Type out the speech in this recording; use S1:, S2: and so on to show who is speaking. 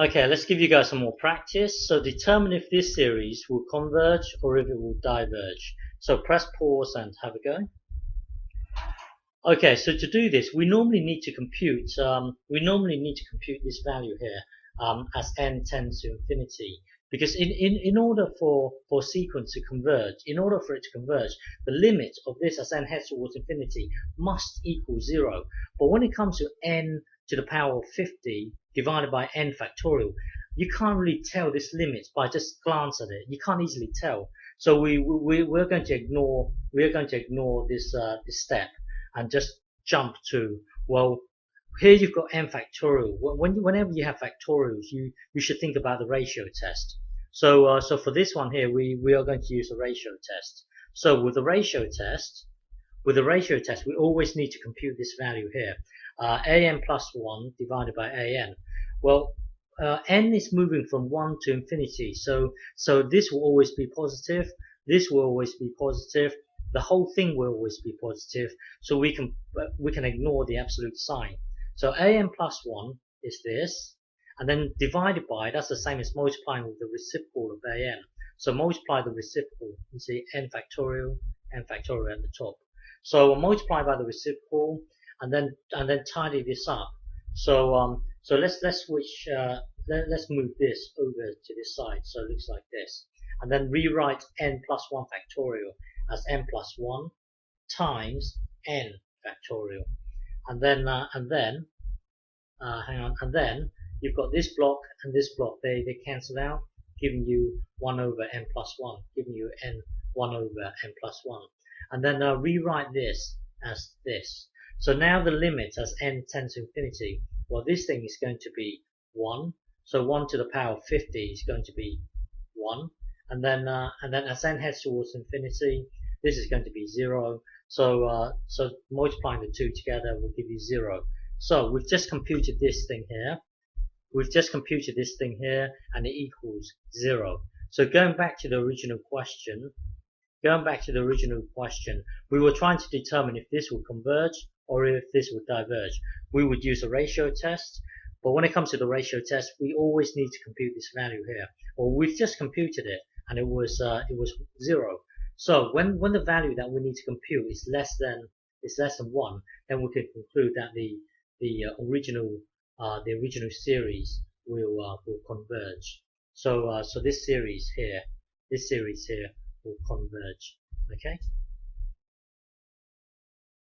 S1: Okay, let's give you guys some more practice. So determine if this series will converge or if it will diverge. So press pause and have a go. Okay, so to do this, we normally need to compute this value here as n tends to infinity. Because in order for a sequence to converge, in order for it to converge, the limit of this as n heads towards infinity must equal 0. But when it comes to n to the power of 50 divided by n factorial, you can't really tell this limit by just glance at it. You can't easily tell. So we're going to ignore this this step and just jump to, well, here you've got n factorial. Whenever you have factorials, you should think about the ratio test. So for this one here, we are going to use a ratio test. So with the ratio test, we always need to compute this value here, an plus 1 divided by an. Well, n is moving from 1 to infinity, so this will always be positive, this will always be positive, the whole thing will always be positive, so we can ignore the absolute sign. So an plus 1 is this, and then divided by, that's the same as multiplying with the reciprocal of an. So multiply the reciprocal, you see n factorial at the top. So we'll multiply by the reciprocal, and then tidy this up. So so let's switch. Let's move this over to this side, so it looks like this, and then rewrite n plus 1 factorial as n plus 1 times n factorial, and then hang on, and then you've got this block and this block. They cancel out, giving you 1 over n plus 1, giving you n 1 over n plus 1. And then rewrite this as this. So now the limit as n tends to infinity, well, this thing is going to be 1. So 1 to the power of 50 is going to be 1. And then as n heads towards infinity, this is going to be 0. So multiplying the two together will give you 0. So we've just computed this thing here. And it equals 0. So going back to the original question, we were trying to determine if this will converge or if this would diverge. We would use a ratio test, but when it comes to the ratio test, we always need to compute this value here. Well, we've just computed it, and it was 0. So when the value that we need to compute is less than 1, then we can conclude that the original series will converge. So this series here will converge. Okay.